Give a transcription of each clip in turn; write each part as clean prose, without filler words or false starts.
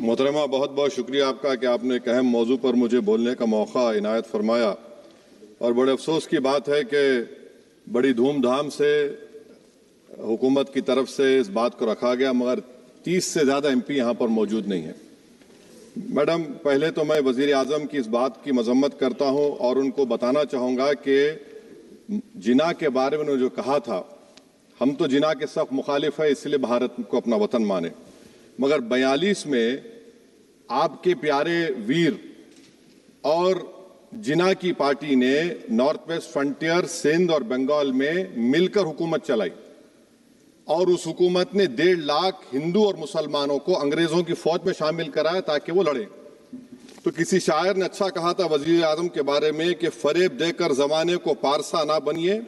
मोहतरमा, बहुत बहुत शुक्रिया आपका कि आपने एक अहम मौजू पर मुझे बोलने का मौका इनायत फरमाया। और बड़े अफसोस की बात है कि बड़ी धूमधाम से हुकूमत की तरफ से इस बात को रखा गया, मगर 30 से ज़्यादा MP यहाँ पर मौजूद नहीं है। मैडम, पहले तो मैं वज़ीर आज़म की इस बात की मजम्मत करता हूँ और उनको बताना चाहूँगा कि जिना के बारे में उन्होंने जो कहा था, हम तो जिना के सख्त मुखालिफ है, इसलिए भारत को अपना वतन माने, मगर 42 में आपके प्यारे वीर और जिना की पार्टी ने नॉर्थ वेस्ट फ्रंटियर, सिंध और बंगाल में मिलकर हुकूमत चलाई और उस हुकूमत ने 1.5 लाख हिंदू और मुसलमानों को अंग्रेजों की फौज में शामिल कराया ताकि वो लड़े। तो किसी शायर ने अच्छा कहा था वजीर आजम के बारे में कि फरेब देकर जमाने को पारसा ना बनिए,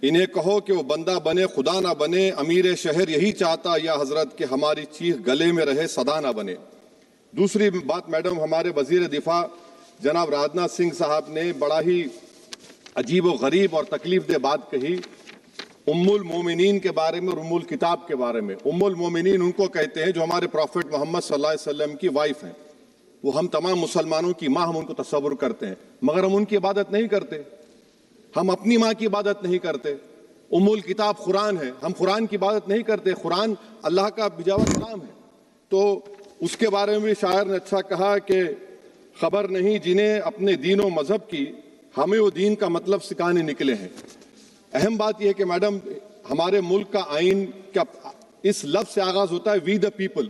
इन्हें कहो कि वो बंदा बने खुदा ना बने, अमीर शहर यही चाहता या हजरत कि हमारी चीख गले में रहे सदा ना बने। दूसरी बात मैडम, हमारे वजीर दिफा जनाब राजनाथ सिंह साहब ने बड़ा ही अजीब व गरीब और तकलीफ दे बात कही उम्मुल मोमिनीन के बारे में और उम्मुल किताब के बारे में। उम्मुल मोमिनीन उनको कहते हैं जो हमारे प्रॉफिट मोहम्मद सल्लल्लाहु अलैहि वसल्लम की वाइफ हैं, वो हम तमाम मुसलमानों की माँ, हम उनको तस्वुर करते हैं, मगर हम उनकी इबादत नहीं करते, हम अपनी माँ की इबादत नहीं करते। उम्मुल किताब कुरान है, हम कुरान की इबादत नहीं करते, कुरान अल्लाह का बिजावा कलाम है। तो उसके बारे में भी शायर ने अच्छा कहा कि खबर नहीं जिन्हें अपने दीन व मजहब की, हमें वो दीन का मतलब सिखाने निकले हैं। अहम बात यह है कि मैडम, हमारे मुल्क का आइन का इस लफ्ज से आगाज होता है वी द पीपल।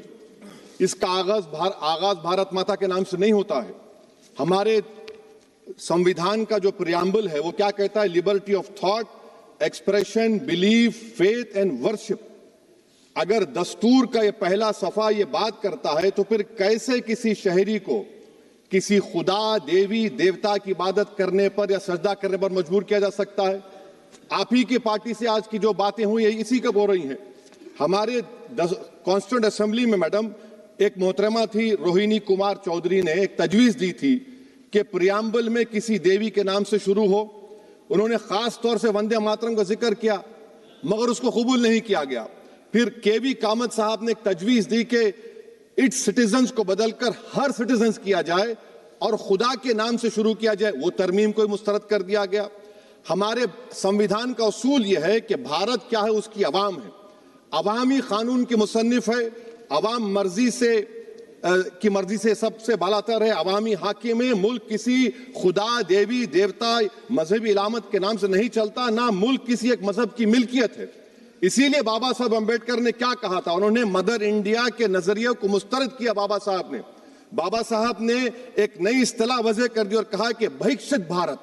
इसका आगाज भारत माता के नाम से नहीं होता है। हमारे संविधान का जो प्रियम्बल है वो क्या कहता है? Liberty of thought, expression, belief, faith and worship. अगर दस्तूर का ये पहला सफा ये बात करता है तो फिर कैसे किसी शहरी को किसी खुदा, देवी, देवता की इबादत करने पर या सजदा करने पर मजबूर किया जा सकता है? आप ही की पार्टी से आज की जो बातें हुई है इसी कब हो रही हैं। हमारे कॉन्स्टिट्यूंट असेंबली में मैडम एक मोहतरमा थी रोहिणी कुमार चौधरी ने एक तजवीज दी थी कि प्रियम्बल में किसी देवी के नाम से शुरू हो। उन्होंने खास तौर से वंदे मातरम का जिक्र किया, मगर उसको कबूल नहीं किया गया। फिर KV कामत साहब ने एक तजवीज दी कि इट्स सिटीजन्स को बदलकर हर सिटीजन्स किया जाए और खुदा के नाम से शुरू किया जाए, वो तरमीम को मुस्तरद कर दिया गया। हमारे संविधान का उसूल यह है कि भारत क्या है, उसकी अवाम है, अवामी कानून की मुसन्निफ है, अवाम की मर्जी से सबसे बालातर है, अवामी हाकिम है। मुल्क किसी खुदा, देवी, देवता, मजहबी इलामत के नाम से नहीं चलता, ना मुल्क किसी एक मजहब की मिल्कियत है। इसीलिए बाबा साहब अम्बेडकर ने क्या कहा था? उन्होंने मदर इंडिया के नजरिए को मुस्तरद किया। बाबा साहब ने एक नई इस्तिलाह वजह कर दी और कहा कि भैक्षित भारत,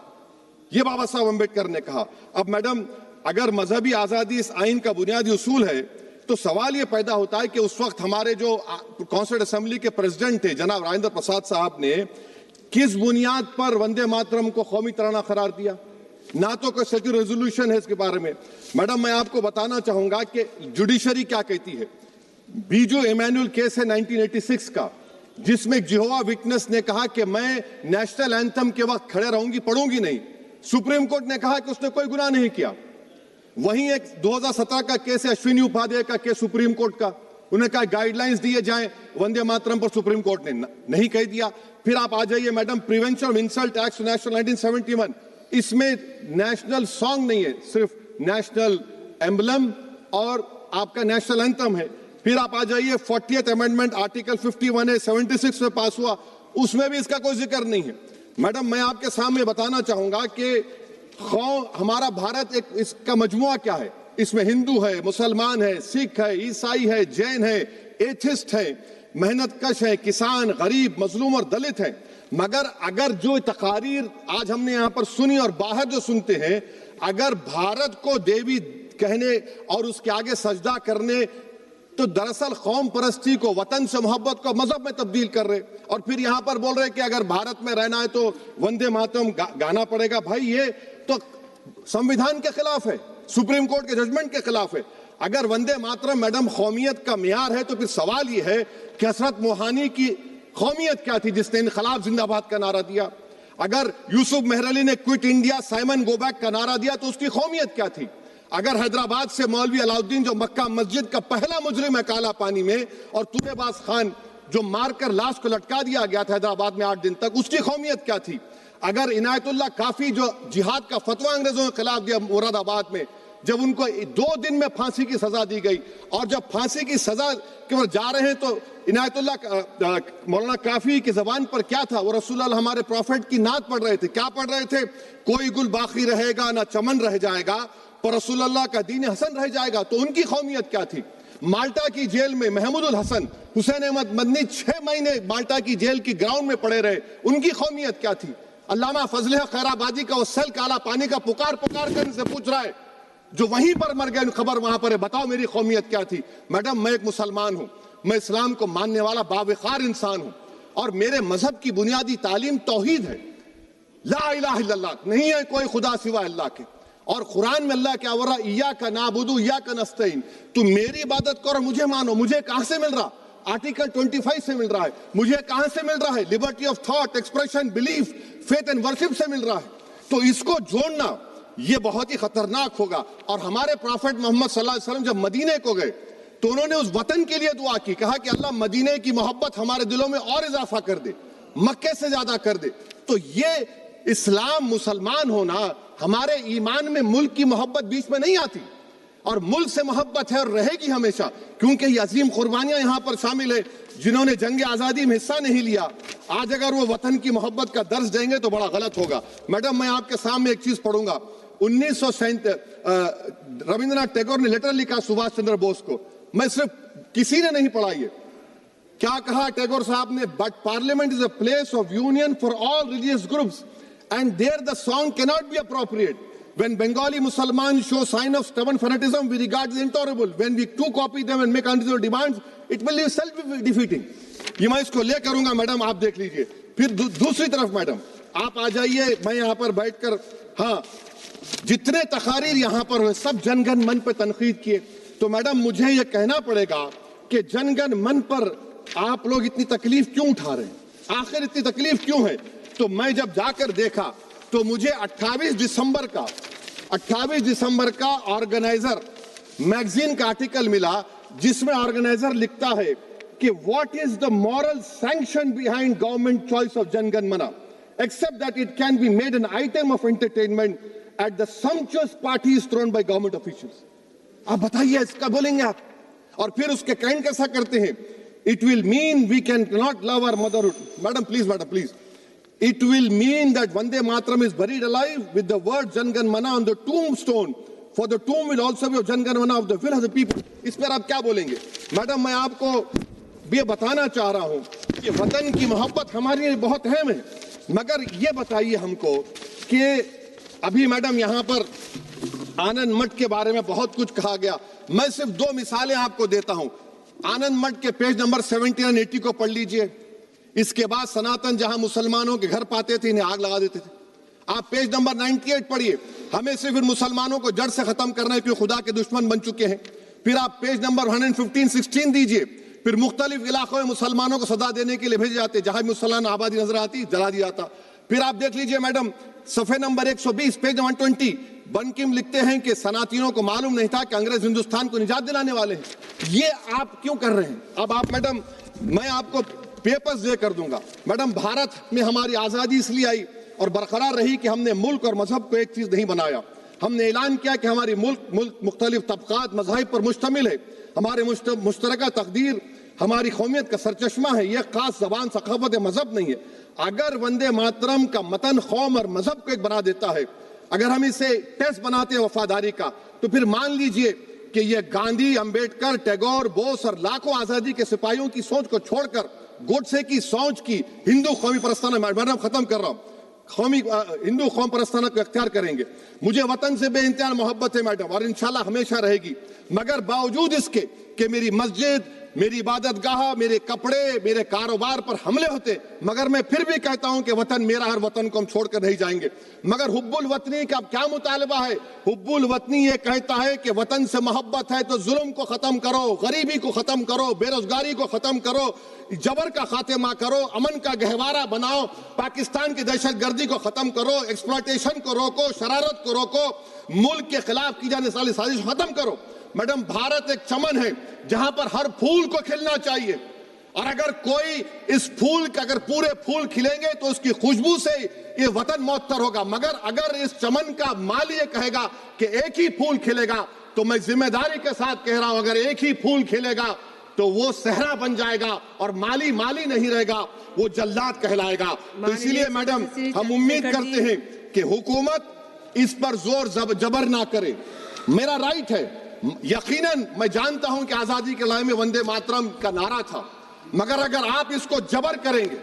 ये बाबा साहब अम्बेडकर ने कहा। अब मैडम, अगर मजहबी आजादी इस आइन का बुनियादी उसूल है तो सवाल यह पैदा होता है कि उस वक्त हमारे जो कॉन्स्टिट्यूंट असेंबली के प्रेसिडेंट थे जनाब राजेंद्र प्रसाद साहब ने किस बुनियाद पर वंदे मातरम को कौमी तराना करार दिया? ना तो कोई सेक्यूर रेजोल्यूशन है इसके बारे में। मैडम, मैं आपको बताना चाहूंगा कि जुडिशरी क्या कहती है। बीजू इमैनुअल केस है 1986 का, जिसमें जिहोवा विटनेस ने कहा कि मैं नेशनल एंथम के वक्त खड़े रहूंगी, पढ़ूंगी नहीं। सुप्रीम कोर्ट ने कहा कि उसने कोई गुनाह नहीं किया। वहीं एक 2017 का केस है अश्विनी उपाध्याय का केस सुप्रीम कोर्ट का, उन्हें कहा गाइडलाइंस दिए जाएं वंदे मातरम पर, सुप्रीम कोर्ट ने नहीं कह दिया। फिर आप आ जाइए madam, prevention of insult act national 1971, इसमें नेशनल सॉन्ग नहीं है, सिर्फ नेशनल एम्बलम और आपका नेशनल एंथम है। फिर आप आ जाइए 40th अमेंडमेंट आर्टिकल 51 है, 76 में पास हुआ, उसमें भी इसका कोई जिक्र नहीं है। मैडम, मैं आपके सामने बताना चाहूंगा कि हमारा भारत एक इसका मजमुआ क्या है। इसमें हिंदू है, मुसलमान है, सिख है, ईसाई है, जैन है, एथिस्ट है, मेहनतकश है, किसान, गरीब, मजलूम और दलित है। मगर अगर जो तकारीर आज हमने यहां पर सुनी और बाहर जो सुनते हैं, अगर भारत को देवी कहने और उसके आगे सजदा करने, तो दरअसल कौम परस्ती को, वतन से मोहब्बत को मजहब में तब्दील कर रहे, और फिर यहां पर बोल रहे कि अगर भारत में रहना है तो वंदे मातरम गाना पड़ेगा। भाई, ये तो संविधान के खिलाफ है, सुप्रीम कोर्ट के जजमेंट के खिलाफ है। अगर वंदे मातरम मैडम कौमियत का मियार है तो फिर सवाल यह है कि हसरत मोहानी की कौमियत क्या थी जिसने इनकलाब जिंदाबाद का नारा दिया? अगर यूसुफ मेहरली ने quit India, Simon go back का नारा दिया तो उसकी कौमियत क्या थी? अगर हैदराबाद से मौलवी अलाउद्दीन जो मक्का मस्जिद का पहला मुजरिम है काला पानी में, और तुलेबाज खान जो मारकर लाश को लटका दिया गया था हैदराबाद में 8 दिन तक, उसकी कौमियत क्या थी? अगर इनायतुल्लाह काफी जो जिहाद का फतवा अंग्रेजों के खिलाफ दिया मुरादाबाद में, जब उनको 2 दिन में फांसी की सजा दी गई और जब फांसी की सजा के बाद जा रहे हैं तो इनायतुल्लाह मौलाना काफी की जबान पर क्या था? वो रसूलुल्लाह हमारे प्रॉफिट की नात पढ़ रहे थे। क्या पढ़ रहे थे? कोई गुल बाकी रहेगा ना चमन रह जाएगा, पर रसूलुल्लाह का दीन हसन रह जाएगा। तो उनकी कौमियत क्या थी? माल्टा की जेल में महमूदुल हसन, हुसैन अहमद मदनी 6 महीने माल्टा की जेल की ग्राउंड में पड़े रहे, उनकी कौमियत क्या थी? अल्लामा फजल खैराबादी का वो सेल काला पानी का पुकार कर से पूछ रहा है, जो वहीं पर मर गए, खबर वहां पर है, बताओ मेरी कौमियत क्या थी? मैडम, मैं एक मुसलमान हूं, मैं इस्लाम को मानने वाला बावकार इंसान हूं और मेरे मजहब की बुनियादी तालीम तौहीद है, ला इलाहा इल्लल्लाह, नहीं है कोई खुदा सिवा अल्लाह के। और कुरान में अल्लाह क्या बोल रहा? इय्याका नाबुदु इय्याका नस्तईन, तुम मेरी इबादत करो, मुझे मानो। मुझे कहां से मिल रहा? आर्टिकल 25 से मिल रहा है। मुझे कहां से मिल रहा है? Liberty of thought, expression, belief, faith and worship से मिल रहा है। तो इसको जोड़ना ये बहुत ही खतरनाक होगा। और हमारे प्रॉफेट मोहम्मद सल्लल्लाहु अलैहि वसल्लम जब मदीने को गए तो उन्होंने उस वतन के लिए दुआ की, कहा कि अल्लाह मदीने की मोहब्बत हमारे दिलों में और इजाफा कर दे, मक्के से ज्यादा कर दे। तो ये इस्लाम, मुसलमान होना, हमारे ईमान में मुल्क की मोहब्बत बीच में नहीं आती, और मुल्क से मोहब्बत है और रहेगी हमेशा, क्योंकि ये अजीम कुर्बानियां यहां पर शामिल है जिन्होंने जंग आजादी में हिस्सा नहीं लिया। आज अगर वो वतन की मोहब्बत का दर्ज देंगे तो बड़ा गलत होगा। मैडम, मैं आपके सामने एक चीज पढ़ूंगा। 1937 रविंद्रनाथ टैगोर ने लेटर लिखा सुभाष चंद्र बोस को, मैं सिर्फ किसी ने नहीं पढ़ा ये। क्या कहा टैगोर साहब ने? But parliament is a place of union for all religious groups and there the song can not be appropriate. When Bengali Muslims show sign of stubborn fanaticism, we regard it intolerable. When we too copy them and make unreasonable demands, it will be self-defeating. ये मैं इसको ले करूंगा madam, आप देख लीजिए। फिर दूसरी तरफ मैडम आप आ जाइए, मैं यहाँ पर बैठकर, हाँ, जितने तकारीर यहाँ पर हुए सब जनगण मन पर तनकीद किए। तो मैडम मुझे ये कहना पड़ेगा कि जनगण मन पर आप लोग इतनी तकलीफ क्यों उठा रहे हैं? आखिर इतनी तकलीफ क्यों है? तो मैं जब जाकर देखा तो मुझे 28 दिसंबर का ऑर्गेनाइजर मैगजीन का आर्टिकल मिला, जिसमें ऑर्गेनाइजर लिखता है कि what is the moral sanction behind government choice of जनगण मन, accept that it can be made an item of entertainment at the सम्पचुअस parties throne by government officials. आप बताइए, इसका बोलेंगे आप? और फिर उसके काइंड कैसा करते हैं? It will mean we can not love our motherhood. Madam please, it will mean that Vande Mataram is buried alive with the word Jangan Mana on the tombstone, for the tomb will also be of Jangan Mana of the will of the people. इस पर आप क्या बोलेंगे? Madam, मैं आपको ये बताना चाह रहा हूं कि वतन की मोहब्बत हमारे लिए बहुत अहम है, मगर ये बताइए हमको कि अभी मैडम यहाँ पर आनंद मठ के बारे में बहुत कुछ कहा गया। मैं सिर्फ 2 मिसालें आपको देता हूं। आनंद मठ के पेज नंबर 70 और 80 को पढ़ लीजिए। इसके बाद सनातन जहां मुसलमानों के घर पाते थे, इन्हें आग लगा देते थे। आप पेज नंबर 98 पढ़िए। हमें सिर्फ मुसलमानों को जड़ से खत्म करना है क्योंकि खुदा के दुश्मन बन चुके हैं। फिर आप पेज नंबर 115-16 दीजिए। फिर मुख्तलिफ इलाकों में मुसलमानों को सदा देने के लिए भेजे जाते, जहां भी मुसलमान आबादी नजर आती जला दिया जाता। फिर आप देख लीजिए मैडम, सफे नंबर 120 पेज 120, बंकिम लिखते हैं कि सनातियों को मालूम नहीं था कि अंग्रेज हिंदुस्तान को निजात दिलाने वाले हैं। ये आप क्यों कर रहे हैं? अब आप मैडम, मैं आपको पेपर्स दे कर दूंगा। मैडम, भारत में हमारी आजादी इसलिए आई और बरकरार रही कि हमने मुल्क और मजहब को एक चीज नहीं बनाया। हमने ऐलान किया कि हमारी मुल्क मुख्तलिफ तबकात मज़ाहिब पर मुश्तमिल है। हमारे मुश्तरका तकदीर हमारी कौमियत का सरचश्मा है। यह खास जबान, सखावत या मजहब नहीं है। अगर वंदे मातरम का मतन कौम और मजहब को एक बना देता है, अगर हम इसे टेस्ट बनाते हैं वफादारी का, तो फिर मान लीजिए कि यह गांधी, अंबेडकर, टैगोर, बोस और लाखों आजादी के सिपाहियों की सोच को छोड़कर गोडसे की सोच की हिंदू कौमी परस्ताना, मैडम खत्म कर रहा हूं, कौमी हिंदू कौम परस्ताना को इख्तियार करेंगे। मुझे वतन से बेइंतहा मोहब्बत है मैडम, और इंशाल्लाह हमेशा रहेगी। मगर बावजूद इसके कि मेरी मस्जिद, मेरी इबादत गाह, मेरे कपड़े, मेरे कारोबार पर हमले होते, मगर मैं फिर भी कहता हूं कि वतन मेरा, हर वतन को हम छोड़कर नहीं जाएंगे। मगर हुब्बुल वतनी का क्या मुतालबा है? हुब्बुल वतनी ये कहता है कि वतन से मोहब्बत है तो जुल्म को खत्म करो, गरीबी को खत्म करो, बेरोजगारी को खत्म करो, जबर का खात्मा करो, अमन का गहवारा बनाओ, पाकिस्तान की दहशतगर्दी को खत्म करो, एक्सप्लॉयटेशन को रोको, शरारत को रोको, मुल्क के खिलाफ की जाने वाली साजिश खत्म करो। मैडम, भारत एक चमन है जहां पर हर फूल को खिलना चाहिए और अगर कोई इस फूल का अगर पूरे फूल खिलेंगे तो उसकी खुशबू से ये वतन मौतर होगा, मगर अगर इस चमन का माली ये कहेगा कि एक ही फूल खिलेगा, तो मैं जिम्मेदारी के साथ कह रहा हूं, अगर एक ही फूल खिलेगा तो वो सहरा बन जाएगा और माली माली नहीं रहेगा, वो जल्लाद कहलाएगा। तो इसीलिए मैडम हम उम्मीद करते हैं कि हुकूमत इस पर जोर जबर ना करे। मेरा राइट है, यकीनन मैं जानता हूं कि आजादी के लड़ाई में वंदे मातरम का नारा था, मगर अगर आप इसको जबर करेंगे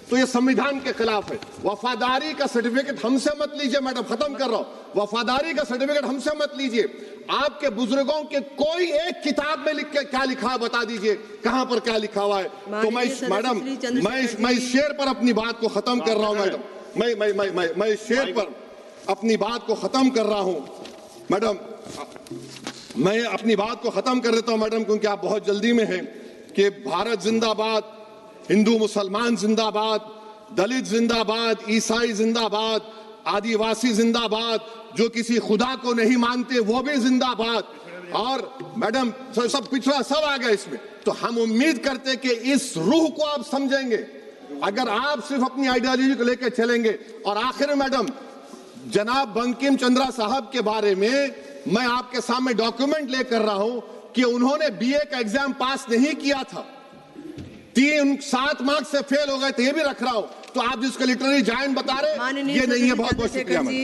तो ये संविधान के खिलाफ है। वफादारी का सर्टिफिकेट हमसे मत लीजिए मैडम, खत्म कर रहा हूं। वफादारी का सर्टिफिकेट हमसे मत लीजिए। आपके बुजुर्गों के कोई एक किताब में लिख के क्या लिखा है बता दीजिए, कहां पर क्या लिखा हुआ है। तो मैं मैडम मैं इस शेर पर अपनी बात को खत्म कर रहा हूं मैडम, मैं इस शेर पर अपनी बात को खत्म कर रहा हूं मैडम, मैं अपनी बात को खत्म कर देता हूं मैडम, क्योंकि आप बहुत जल्दी में हैं। कि भारत जिंदाबाद, हिंदू मुसलमान जिंदाबाद, दलित जिंदाबाद, ईसाई जिंदाबाद, आदिवासी जिंदाबाद, जो किसी खुदा को नहीं मानते वो भी जिंदाबाद, और मैडम सब पिछड़ा सब आ गया इसमें। तो हम उम्मीद करते कि इस रूह को आप समझेंगे, अगर आप सिर्फ अपनी आइडियोलॉजी को लेकर चलेंगे। और आखिर में मैडम, जनाब बंकिम चंद्रा साहब के बारे में मैं आपके सामने डॉक्यूमेंट लेकर रहा हूं कि उन्होंने बीए का एग्जाम पास नहीं किया था, 7 मार्क्स से फेल हो गए थे, ये भी रख रहा हूं। तो आप जिसको लिटरेरी जायंट बता रहे, ये नहीं है। बहुत बहुत शुक्रिया।